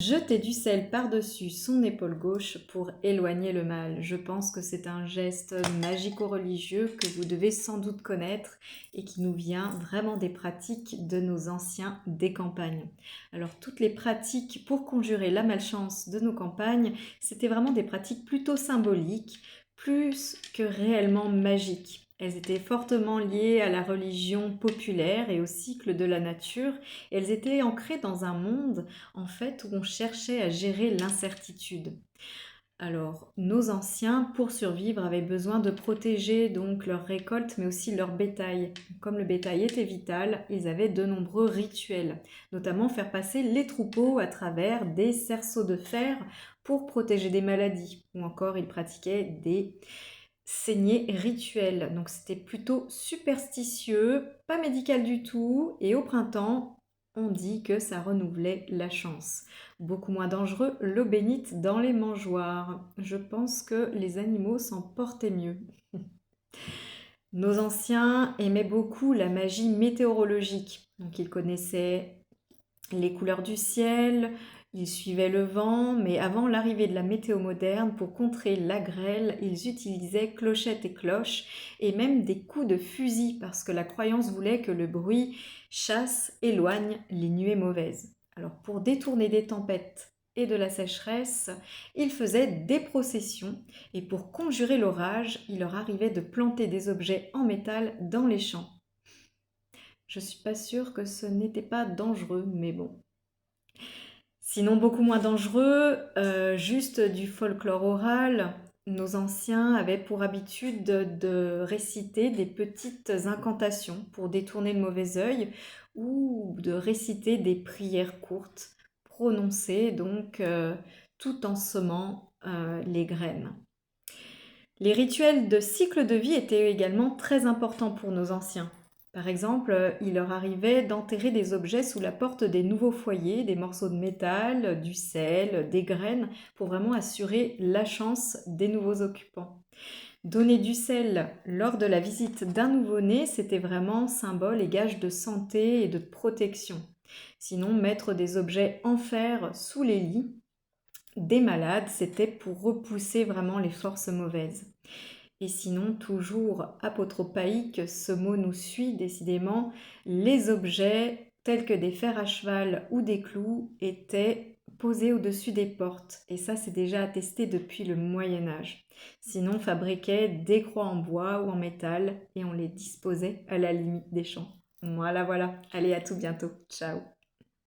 Jeter du sel par-dessus son épaule gauche pour éloigner le mal. Je pense que c'est un geste magico-religieux que vous devez sans doute connaître et qui nous vient vraiment des pratiques de nos anciens des campagnes. Alors toutes les pratiques pour conjurer la malchance de nos campagnes, c'était vraiment des pratiques plutôt symboliques, plus que réellement magiques. Elles étaient fortement liées à la religion populaire et au cycle de la nature. Et elles étaient ancrées dans un monde en fait, où on cherchait à gérer l'incertitude. Alors, nos anciens, pour survivre, avaient besoin de protéger donc leur récolte, mais aussi leur bétail. Comme le bétail était vital, ils avaient de nombreux rituels, notamment faire passer les troupeaux à travers des cerceaux de fer pour protéger des maladies, ou encore ils pratiquaient des saignées rituelles. Donc c'était plutôt superstitieux, pas médical du tout, et au printemps, on dit que ça renouvelait la chance. Beaucoup moins dangereux, l'eau bénite dans les mangeoires. Je pense que les animaux s'en portaient mieux. Nos anciens aimaient beaucoup la magie météorologique. Donc ils connaissaient les couleurs du ciel, ils suivaient le vent, mais avant l'arrivée de la météo moderne, pour contrer la grêle, ils utilisaient clochettes et cloches et même des coups de fusil parce que la croyance voulait que le bruit chasse, éloigne les nuées mauvaises. Alors pour détourner des tempêtes et de la sécheresse, ils faisaient des processions et pour conjurer l'orage, il leur arrivait de planter des objets en métal dans les champs. Je suis pas sûre que ce n'était pas dangereux, mais bon. Sinon, beaucoup moins dangereux, juste du folklore oral. Nos anciens avaient pour habitude de réciter des petites incantations pour détourner le mauvais œil ou de réciter des prières courtes prononcées donc tout en semant les graines. Les rituels de cycle de vie étaient également très importants pour nos anciens. Par exemple, il leur arrivait d'enterrer des objets sous la porte des nouveaux foyers, des morceaux de métal, du sel, des graines, pour vraiment assurer la chance des nouveaux occupants. Donner du sel lors de la visite d'un nouveau-né, c'était vraiment symbole et gage de santé et de protection. Sinon, mettre des objets en fer sous les lits des malades, c'était pour repousser vraiment les forces mauvaises. Et sinon, toujours apotropaïque, ce mot nous suit décidément, les objets tels que des fers à cheval ou des clous étaient posés au-dessus des portes. Et ça, c'est déjà attesté depuis le Moyen Âge. Sinon, on fabriquait des croix en bois ou en métal et on les disposait à la limite des champs. Voilà, voilà. Allez, à tout bientôt. Ciao.